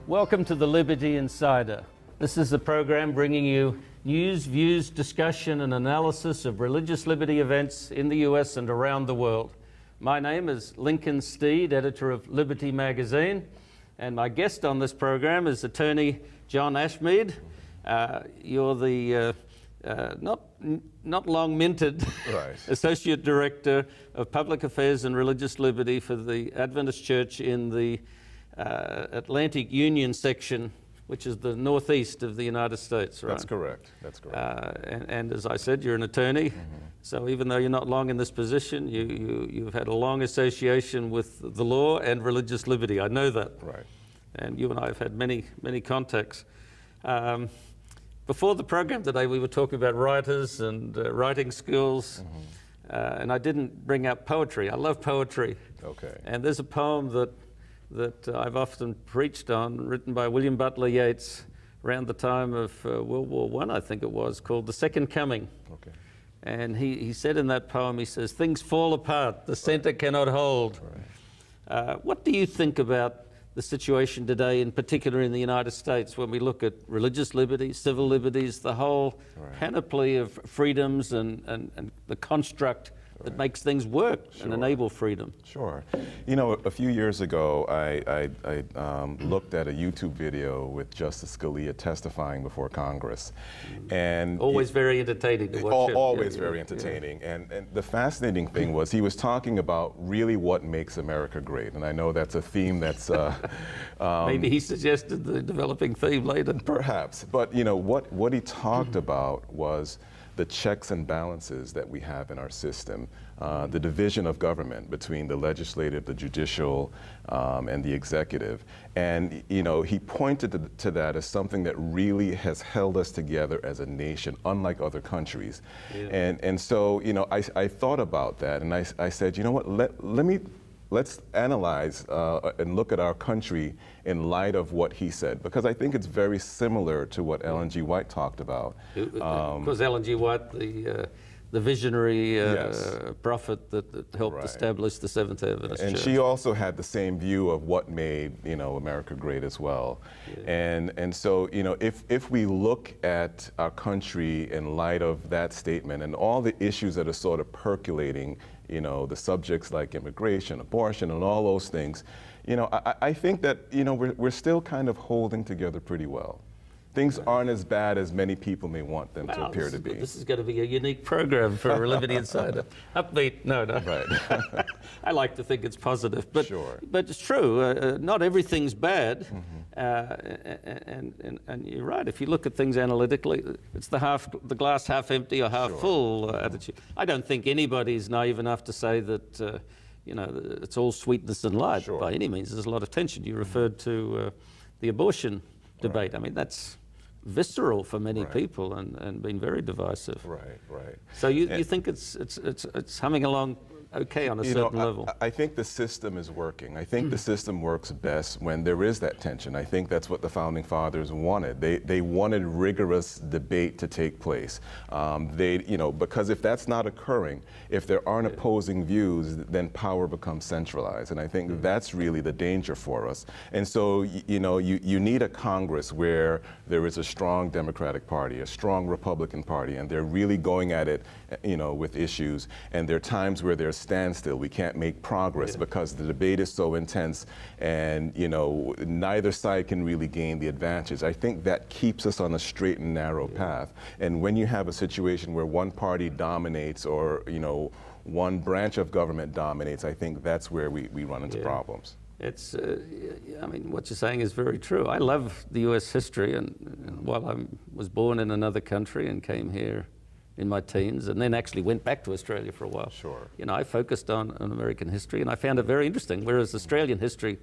Welcome to the Liberty Insider. This is the program bringing you news, views, discussion and analysis of religious liberty events in the US and around the world. My name is Lincoln Steed, editor of Liberty magazine, and my guest on this program is attorney John Ashmeade. You're the not long minted Associate Director of Public Affairs and Religious Liberty for the Adventist Church in the Atlantic Union section, which is the northeast of the United States, right? That's correct. That's correct. And as I said, you're an attorney. So even though you're not long in this position, you've had a long association with the law and religious liberty. I know that. Right. And you and I have had many contacts. Before the program today, we were talking about writers and writing skills. And I didn't bring up poetry. I love poetry. Okay. And there's a poem that I've often preached on, written by William Butler Yeats around the time of World War I, I think it was, called The Second Coming. Okay. And he said in that poem, he says, things fall apart, the center cannot hold. Right. What do you think about the situation today, in particular in the United States, when we look at religious liberties, civil liberties, the whole panoply of freedoms and the construct that makes things work and enable freedom? Sure. You know, a few years ago, I looked at a YouTube video with Justice Scalia testifying before Congress. And always very entertaining to watch. Always very entertaining. And the fascinating thing was he was talking about really what makes America great. And I know that's a theme that's... maybe he suggested the developing theme later. Perhaps. But, you know, what he talked about was the checks and balances that we have in our system, the division of government between the legislative, the judicial, and the executive. And, you know, he pointed to that as something that really has held us together as a nation, unlike other countries. Yeah. And so, you know, I thought about that, and I said, you know what, let's analyze and look at our country in light of what he said, because I think it's very similar to what Ellen G. White talked about. Because Ellen G. White, the visionary prophet that helped establish the Seventh-day Adventist Church. And she also had the same view of what made, you know, America great as well. Yeah. And so, you know, if we look at our country in light of that statement and all the issues that are sort of percolating, you know, the subjects like immigration, abortion, and all those things, you know, I think that, you know, we're still kind of holding together pretty well. Things aren't as bad as many people may want them to appear to be. This is going to be a unique program for Liberty Insider. Upbeat, no. Right. I like to think it's positive, but it's true. Not everything's bad, and you're right. If you look at things analytically, it's the glass half empty or half full attitude. I don't think anybody's naive enough to say that you know, it's all sweetness and light by any means. There's a lot of tension. You referred to the abortion debate. I mean, that's visceral for many people and been very divisive. Right. So you think it's humming along okay on a certain level? I think the system is working. I think the system works best when there is that tension. I think that's what the Founding Fathers wanted. They wanted rigorous debate to take place. You know, because if that's not occurring, if there aren't opposing views, then power becomes centralized. And I think that's really the danger for us. And so, you know, you need a Congress where there is a strong Democratic Party, a strong Republican Party, and they're really going at it, you know, with issues. And there are times where there's standstill. We can't make progress because the debate is so intense, and, you know, neither side can really gain the advantage. I think that keeps us on a straight and narrow path. And when you have a situation where one party dominates, or, you know, one branch of government dominates, I think that's where we run into problems. It's, I mean, what you're saying is very true. I love the U.S. history, and while I was born in another country and came here in my teens, and then actually went back to Australia for a while. You know, I focused on American history, and I found it very interesting. Whereas Australian history,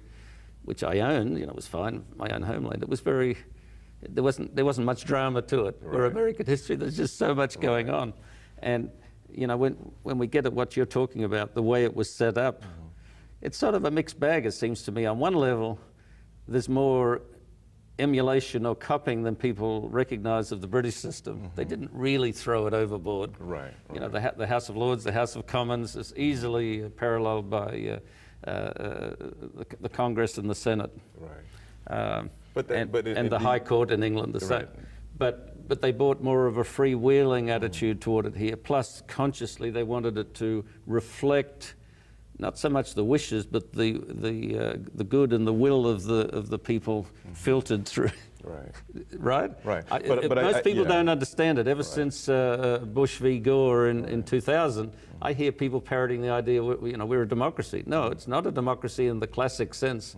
which I own, you know, was fine, my own homeland, it was very there wasn't much drama to it. Right. We're American history. There's just so much going on, and you know, when we get at what you're talking about, the way it was set up, it's sort of a mixed bag. It seems to me. On one level, there's more emulation or copying than people recognize of the British system. They didn't really throw it overboard. Right. You know, the House of Lords, the House of Commons is easily paralleled by the Congress and the Senate. Right. And the High Court in England the same. But they brought more of a freewheeling attitude toward it here. Plus, consciously, they wanted it to reflect not so much the wishes, but the good and the will of the people filtered through. Right. Most people don't understand it. Ever since Bush v. Gore in 2000, I hear people parroting the idea, you know, we're a democracy. No, it's not a democracy in the classic sense.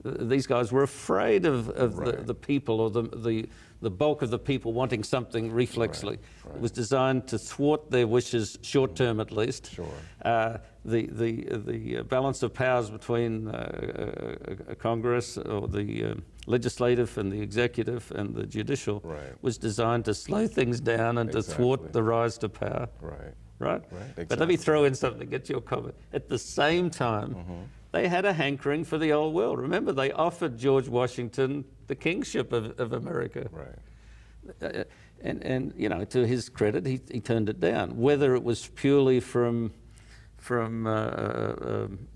These guys were afraid of the people, or the bulk of the people wanting something reflexly. It was designed to thwart their wishes, short term at least. The balance of powers between Congress, or the legislative and the executive and the judicial, was designed to slow things down and to thwart the rise to power. Exactly. But let me throw in something, get your comment. At the same time, they had a hankering for the old world. Remember, they offered George Washington the kingship of America. And you know, to his credit, he turned it down. Whether it was purely from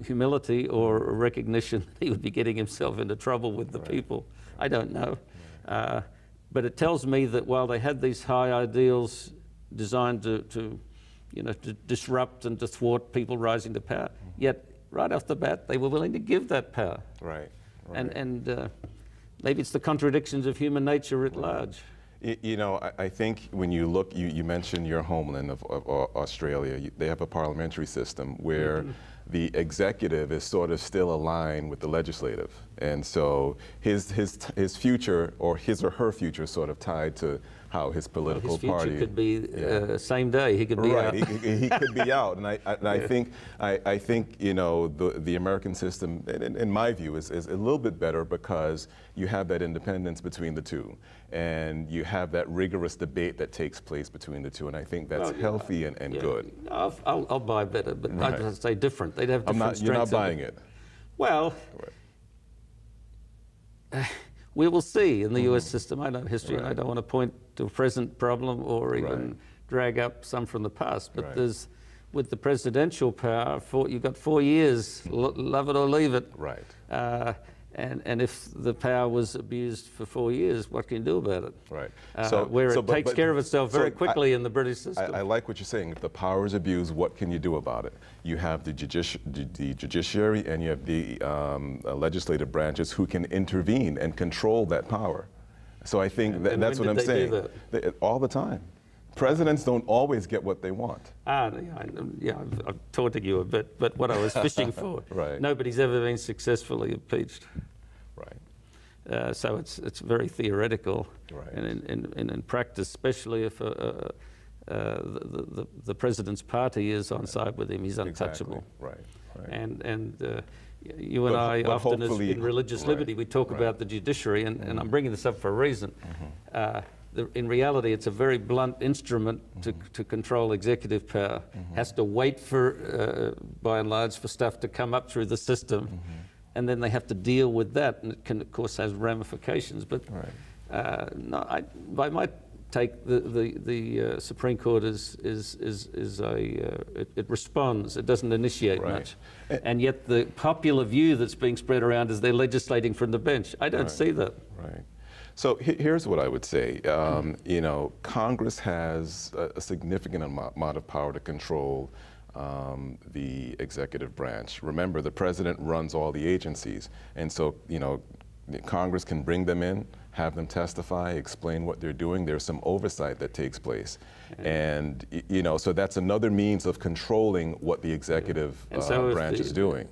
humility or a recognition that he would be getting himself into trouble with the people, I don't know. But it tells me that while they had these high ideals designed to disrupt and to thwart people rising to power, yet right off the bat they were willing to give that power. And maybe it's the contradictions of human nature writ large. You know, I think when you look, you mentioned your homeland of Australia. They have a parliamentary system where the executive is sort of still aligned with the legislative, and so his future, or his or her future, is sort of tied to how his political party. His future could be same day. He could be out. He could be out, and I think you know, the American system, in my view, is a little bit better because you have that independence between the two, and you have that rigorous debate that takes place between the two, and I think that's healthy and good. I'll buy better, but I'd just say different. They'd have different strengths. You're not buying it. Well. We will see in the U.S. system. I know history, and I don't want to point to a present problem or even drag up some from the past. But there's, with the presidential power, you've got 4 years, love it or leave it. And if the power was abused for 4 years, what can you do about it? It takes care of itself very quickly in the British system. I like what you're saying. If the power is abused, what can you do about it? You have the judiciary and you have the legislative branches who can intervene and control that power. So I think that's what I'm saying. All the time. Presidents don't always get what they want. I'm taunting you a bit, but what I was fishing for, nobody's ever been successfully impeached. So it's very theoretical, and in practice, especially if the president's party is on side with him, he's untouchable. And you and I often, in religious liberty, we talk about the judiciary, and I'm bringing this up for a reason. In reality, it's a very blunt instrument to control executive power. Has to wait for, by and large, for stuff to come up through the system, and then they have to deal with that, and it can, of course, has ramifications. But no, by my take, the Supreme Court it responds. It doesn't initiate much, and yet the popular view that's being spread around is they're legislating from the bench. I don't see that. So here's what I would say. You know, Congress has a significant amount of power to control the executive branch. Remember, the president runs all the agencies, and so, you know, Congress can bring them in, have them testify, explain what they're doing. There's some oversight that takes place, and you know, so that's another means of controlling what the executive branch is doing.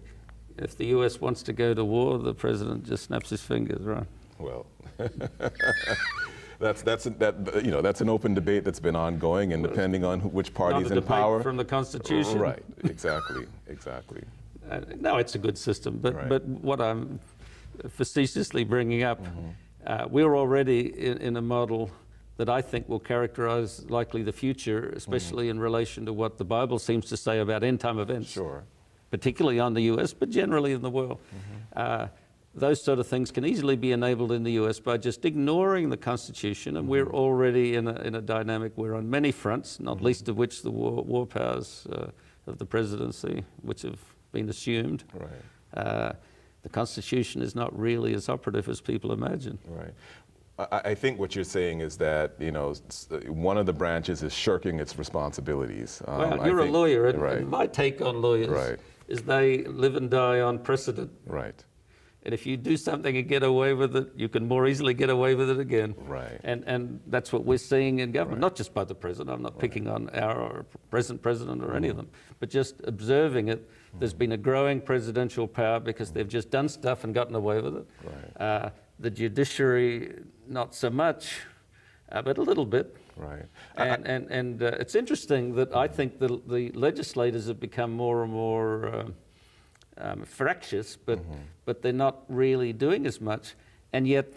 If the U.S. wants to go to war, the president just snaps his fingers, right? Well, that's an open debate that's been ongoing, and depending on which party's in power. From the Constitution. Right. Exactly. No, it's a good system, but what I'm facetiously bringing up, we're already in a model that I think will characterize likely the future, especially in relation to what the Bible seems to say about end-time events. Sure. Particularly on the US, but generally in the world. Those sort of things can easily be enabled in the US by just ignoring the Constitution, and we're already in a dynamic where on many fronts, not least of which the war powers of the presidency, which have been assumed, the Constitution is not really as operative as people imagine. Right. I think what you're saying is that, you know, one of the branches is shirking its responsibilities. Well, you're a lawyer, and my take on lawyers is they live and die on precedent. Right. And if you do something and get away with it, you can more easily get away with it again. Right. And that's what we're seeing in government, not just by the president. I'm not picking on our present president or any of them, but just observing it. There's been a growing presidential power because they've just done stuff and gotten away with it. Right. The judiciary, not so much, but a little bit. Right. And it's interesting that I think the legislators have become more and more fractious, but they're not really doing as much. And yet,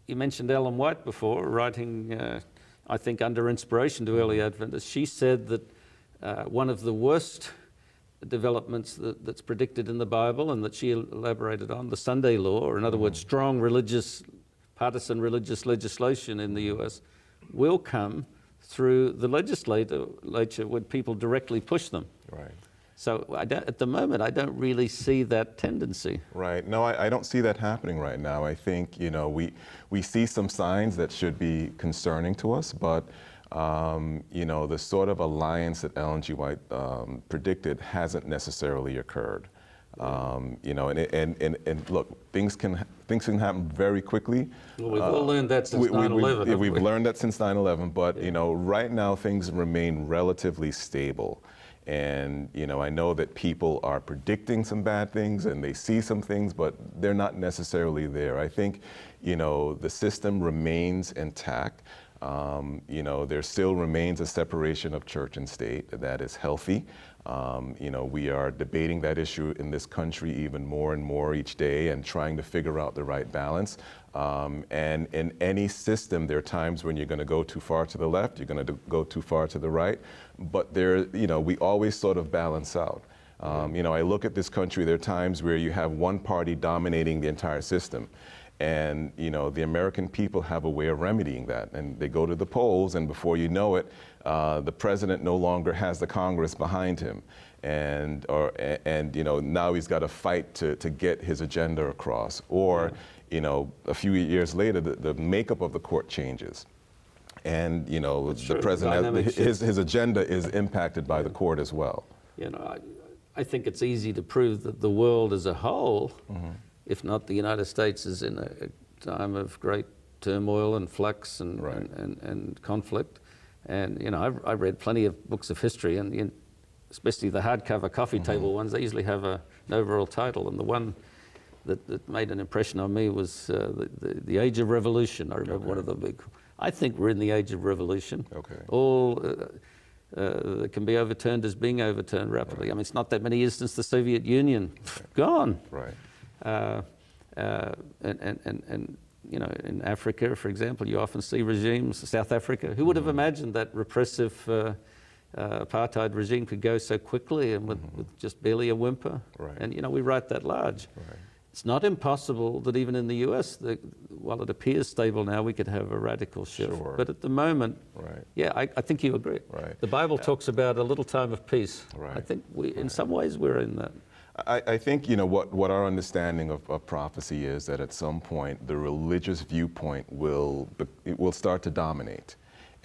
you mentioned Ellen White before, writing, I think, under inspiration to early Adventists. She said that one of the worst developments that's predicted in the Bible and that she elaborated on, the Sunday law, or in other words, strong partisan religious legislation in the US, will come through the legislature when people directly push them. Right. So at the moment, I don't really see that tendency. Right. No, I don't see that happening right now. I think, you know, we see some signs that should be concerning to us, but you know, the sort of alliance that Ellen G. White predicted hasn't necessarily occurred. You know, and look, things can happen very quickly. Well, we've all learned that since 9/11. We've learned that since 9/11, but you know, right now things remain relatively stable. And you know, I know that people are predicting some bad things and they see some things, but they're not necessarily there. I think, you know, the system remains intact. You know, there still remains a separation of church and state that is healthy. You know, we are debating that issue in this country even more and more each day and trying to figure out the right balance. And in any system, there are times when you're going to go too far to the left, you're going to go too far to the right, but there, you know, we always sort of balance out. You know, I look at this country, there are times where you have one party dominating the entire system. And, you know, the American people have a way of remedying that. And they go to the polls, and before you know it, the president no longer has the Congress behind him. And you know, now he's got to fight to get his agenda across. Or, you know, a few years later, the makeup of the court changes. And, you know, the president, his agenda is impacted by the court as well. You know, I think it's easy to prove that the world as a whole, if not the United States, is in a time of great turmoil and flux and conflict. And, you know, I've read plenty of books of history, and especially the hardcover coffee table ones, they usually have an overall title. And the one that made an impression on me was the Age of Revolution. I remember one of the big. I think we're in the Age of Revolution. All that can be overturned is being overturned rapidly. I mean, it's not that many years since the Soviet Union. Gone. And you know, in Africa, for example, you often see regimes, South Africa, who would have imagined that repressive apartheid regime could go so quickly and with just barely a whimper? And, you know, we write that large. It's not impossible that even in the US, while it appears stable now, we could have a radical shift. But at the moment, yeah, I think you agree. The Bible talks about a little time of peace. I think in some ways we're in that. I think, you know, what our understanding of prophecy is that at some point the religious viewpoint will start to dominate.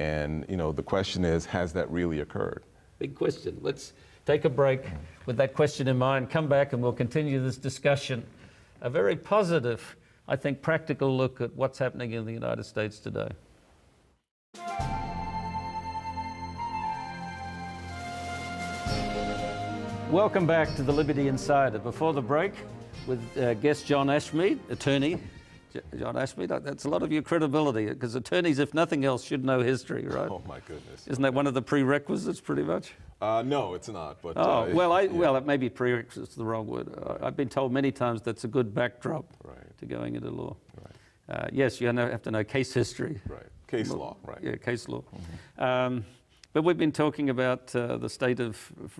And, you know, the question is, has that really occurred? Big question. Let's take a break with that question in mind, come back, and we'll continue this discussion. A very positive, I think, practical look at what's happening in the United States today. Welcome back to the Liberty Insider. Before the break, with guest John Ashmeade, attorney. John Ashmeade, that's a lot of your credibility, because attorneys, if nothing else, should know history, right? Oh, my goodness. Isn't that one of the prerequisites, pretty much? No, it's not. But, well, it may be prerequisites, the wrong word. I've been told many times that's a good backdrop to going into law. Yes, you have to know case history. Right. Case law, right. Yeah, case law. But we've been talking about the state of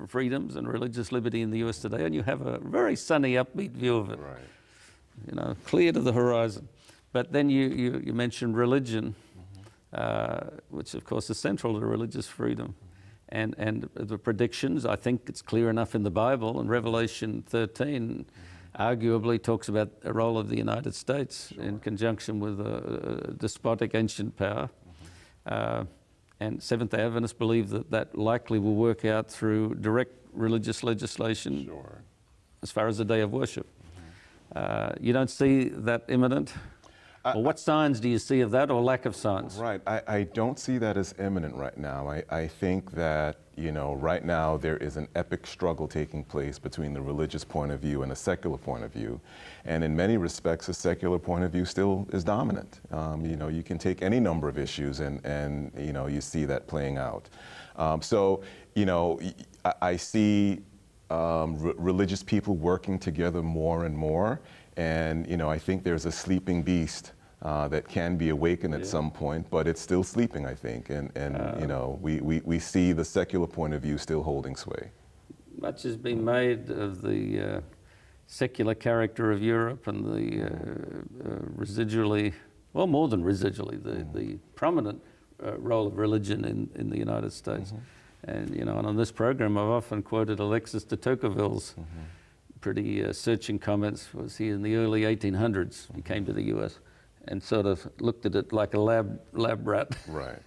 freedoms and religious liberty in the US today, and you have a very sunny, upbeat view of it. Right. You know, clear to the horizon. But then you mentioned religion, which of course is central to religious freedom. And the predictions, I think it's clear enough in the Bible, and Revelation 13 arguably talks about the role of the United States in conjunction with a despotic ancient power. And Seventh-day Adventists believe that likely will work out through direct religious legislation as far as the day of worship. You don't see that imminent? Well, what signs do you see of that, or lack of signs? Right. I don't see that as imminent right now. I think that, you know, right now there is an epic struggle taking place between the religious point of view and a secular point of view. And in many respects, a secular point of view still is dominant. You know, you can take any number of issues and you know, you see that playing out. So, you know, I see religious people working together more and more. And, you know, I think there's a sleeping beast that can be awakened at some point, but it's still sleeping, I think. And you know, we see the secular point of view still holding sway. Much has been made of the secular character of Europe and the residually, well, more than residually, the prominent role of religion in the United States. And, you know, and on this program, I've often quoted Alexis de Tocqueville's pretty searching comments. Was he in the early 1800s? He came to the US and sort of looked at it like a lab rat. Right.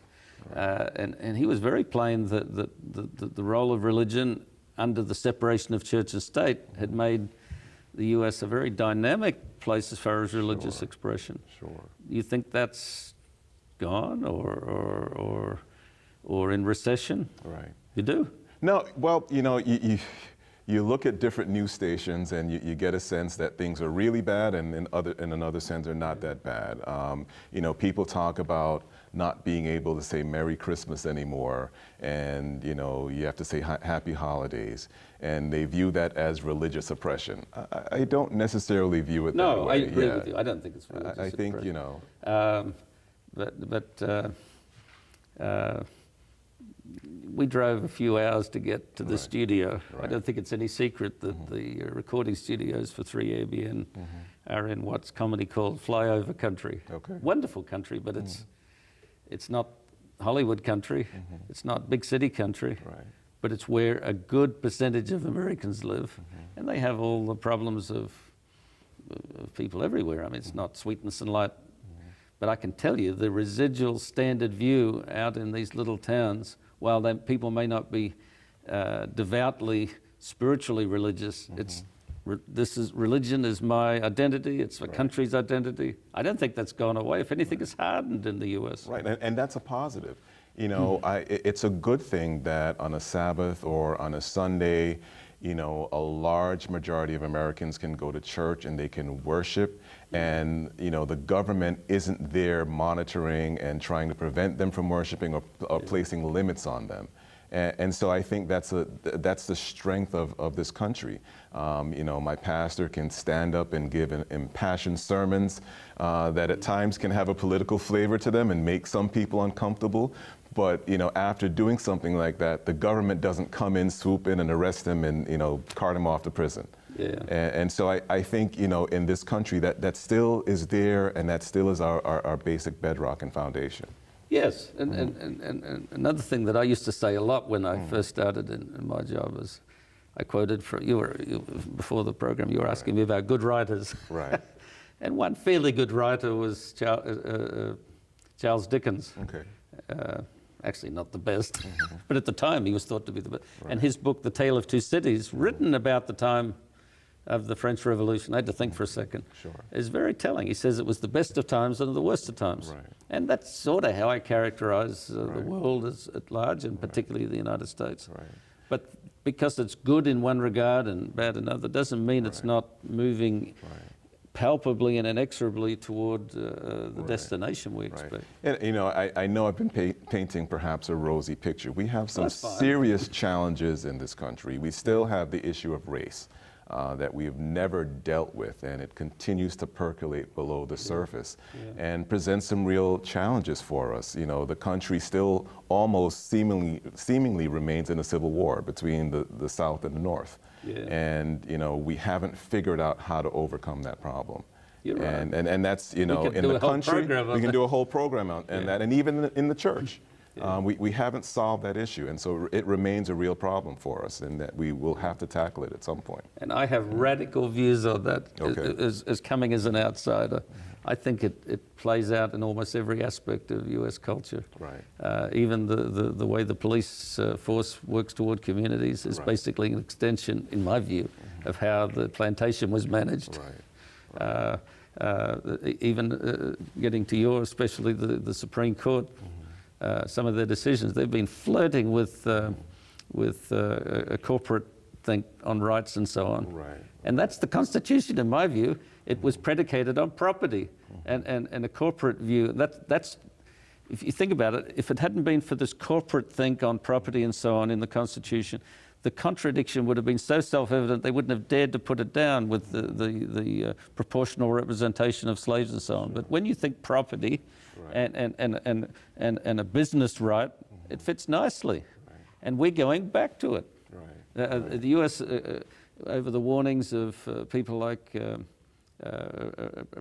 And he was very plain that the role of religion under the separation of church and state had made the US a very dynamic place as far as religious expression. You think that's gone or in recession? Right. You do? No, well, you know, you look at different news stations and you get a sense that things are really bad, and in another sense they're not that bad. You know, people talk about not being able to say Merry Christmas anymore, and you know, you have to say Happy Holidays, and they view that as religious oppression. I don't necessarily view it that way. No, I agree with you. I don't think it's religious I think, oppression. you know. We drove a few hours to get to the studio. I don't think it's any secret that the recording studios for 3ABN are in what's commonly called flyover country. Wonderful country, but it's not Hollywood country. It's not big city country. But it's where a good percentage of Americans live, and they have all the problems of people everywhere. I mean, it's not sweetness and light. But I can tell you the residual standard view out in these little towns, while people may not be devoutly, spiritually religious, religion is my identity, it's the country's identity. I don't think that's gone away. If anything, it's hardened in the US. Right, and that's a positive. You know, it's a good thing that on a Sabbath or on a Sunday, you know, a large majority of Americans can go to church and they can worship, and you know, the government isn't there monitoring and trying to prevent them from worshiping or placing limits on them. And so I think that's the strength of this country. You know, my pastor can stand up and give impassioned sermons that at times can have a political flavor to them and make some people uncomfortable. But you know, after doing something like that, the government doesn't come in, swoop in, and arrest him and, you know, cart him off to prison. And so I think, you know, in this country that still is there, and that still is our basic bedrock and foundation. Yes, and another thing that I used to say a lot when I first started in my job was, I quoted from before the program, you were asking me about good writers. Right. And one fairly good writer was Charles Dickens. Actually not the best, but at the time he was thought to be the best. And his book, The Tale of Two Cities, written about the time of the French Revolution, I had to think for a second, is very telling. He says it was the best of times and the worst of times. And that's sort of how I characterize the world at large, and particularly the United States. But because it's good in one regard and bad in another, doesn't mean it's not moving palpably and inexorably toward the destination we expect. And you know, I know I've been painting perhaps a rosy picture. We have some serious challenges in this country. We still have the issue of race. that we have never dealt with, and it continues to percolate below the surface and presents some real challenges for us. You know, the country still almost seemingly remains in a civil war between the South and the North. And, you know, we haven't figured out how to overcome that problem. You're right. And that's, you know, in the country, we can do a whole program on that, and even in the church. We haven't solved that issue, and so it remains a real problem for us, and that we will have to tackle it at some point. And I have radical views on that as coming as an outsider. I think it plays out in almost every aspect of US culture. Right. Even the way the police force works toward communities is basically an extension, in my view, of how the plantation was managed. Right. Even getting to especially the Supreme Court, some of their decisions, they've been flirting with a corporate think on rights and so on. Right. And that's the Constitution, in my view. It was predicated on property and a corporate view. That's, if you think about it, if it hadn't been for this corporate think on property and so on in the Constitution, the contradiction would have been so self-evident they wouldn't have dared to put it down with the proportional representation of slaves and so on. But when you think property and a business right, it fits nicely. And we're going back to it. The US, over the warnings of people like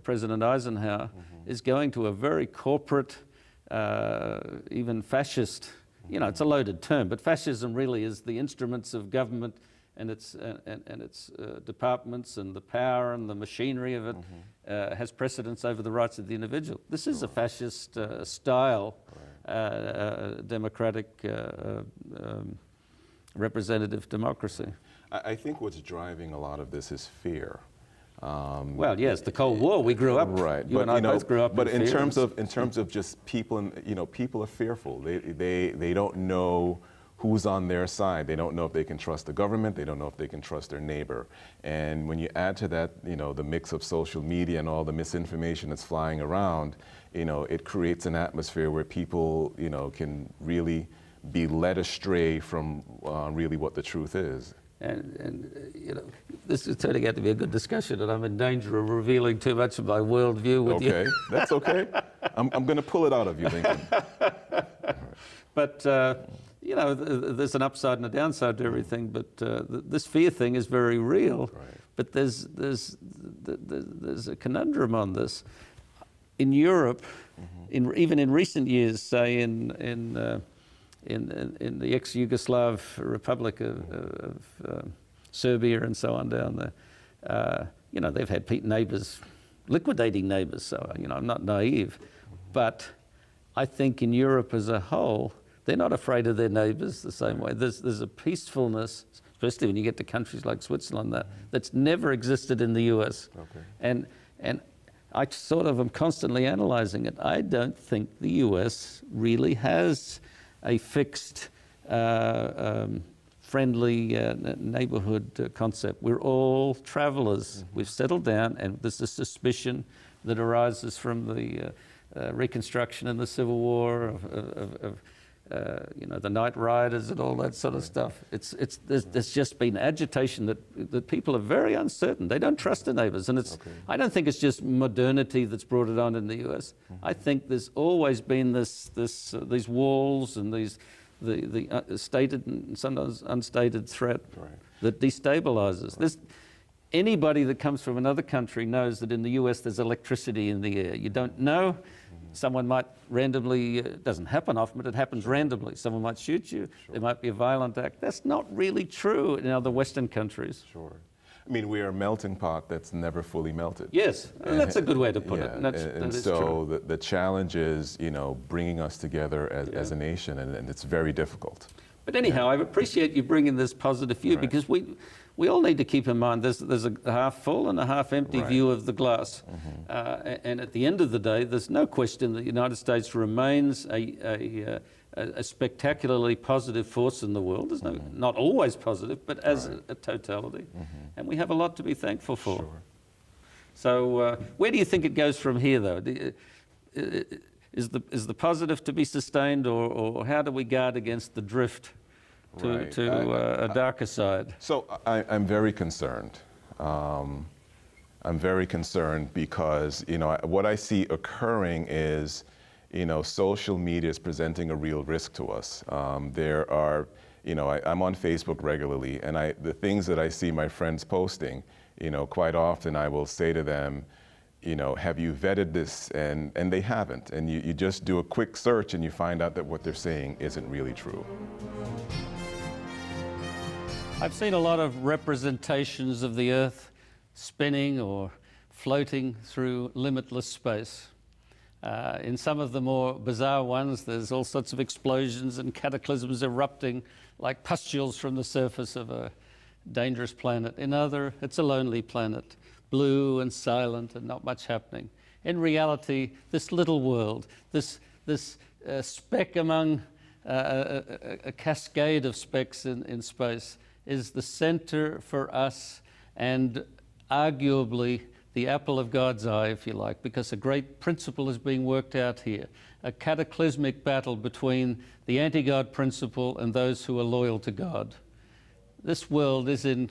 President Eisenhower, is going to a very corporate, even fascist. You know, it's a loaded term, but fascism really is the instruments of government and its departments and the power and the machinery of it has precedence over the rights of the individual. This is a fascist style democratic representative democracy. I think what's driving a lot of this is fear. Well, yes, the Cold War. We grew up. Right, You and I both grew up. But in fear. terms of just people, and people are fearful. They don't know who's on their side. They don't know if they can trust the government. They don't know if they can trust their neighbor. And when you add to that, the mix of social media and all the misinformation that's flying around, it creates an atmosphere where people, can really be led astray from really what the truth is. And this is turning out to be a good discussion, and I'm in danger of revealing too much of my worldview with you. Okay, that's okay. I'm going to pull it out of you, Lincoln. But there's an upside and a downside to everything. But this fear thing is very real. Right. But there's a conundrum on this. In Europe, even in recent years, say in the ex-Yugoslav Republic of Serbia and so on down there, they've had neighbours, liquidating neighbours, so, I'm not naive. But I think in Europe as a whole, they're not afraid of their neighbours the same way. There's a peacefulness, especially when you get to countries like Switzerland, that's never existed in the US. Okay. And I sort of am constantly analysing it. I don't think the US really has a fixed, friendly neighbourhood concept. We're all travellers. We've settled down, and there's a suspicion that arises from the Reconstruction and the Civil War of the night riders and all that sort of stuff. There's just been agitation that people are very uncertain. They don't trust their neighbours, and I don't think it's just modernity that's brought it on in the US. I think there's always been these walls and the stated and sometimes unstated threat that destabilises. Anybody that comes from another country knows that in the US there's electricity in the air. You don't know. Someone might randomly, it doesn't happen often, but it happens randomly. Someone might shoot you. There might be a violent act. That's not really true in other Western countries. Sure. I mean, we are a melting pot that's never fully melted. Yes, that's a good way to put it. And so the challenge is, bringing us together as a nation, and it's very difficult. But anyhow, I appreciate you bringing this positive view, because we all need to keep in mind there's a half full and a half empty view of the glass. And at the end of the day, there's no question that the United States remains a spectacularly positive force in the world. There's not always positive, but as a totality. And we have a lot to be thankful for. Sure. So where do you think it goes from here, though? Is the positive to be sustained, or how do we guard against the drift to a darker side? So I'm very concerned. I'm very concerned because, you know, what I see occurring is, you know, social media is presenting a real risk to us. There are, you know, I'm on Facebook regularly, and the things that I see my friends posting, you know, quite often I will say to them, you know, have you vetted this? And they haven't. And you just do a quick search and you find out that what they're saying isn't really true. I've seen a lot of representations of the Earth spinning or floating through limitless space. In some of the more bizarre ones, there's all sorts of explosions and cataclysms erupting like pustules from the surface of a dangerous planet. In other, it's a lonely planet, blue and silent and not much happening. In reality, this little world, this speck among a cascade of specks in space, is the center for us and arguably the apple of God's eye, if you like, because a great principle is being worked out here, a cataclysmic battle between the anti-God principle and those who are loyal to God. This world is in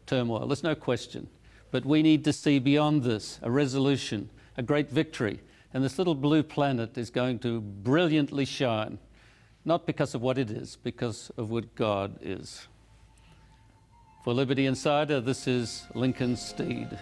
turmoil, there's no question, but we need to see beyond this, a resolution, a great victory, and this little blue planet is going to brilliantly shine, not because of what it is, because of what God is. For Liberty Insider, this is Lincoln Steed.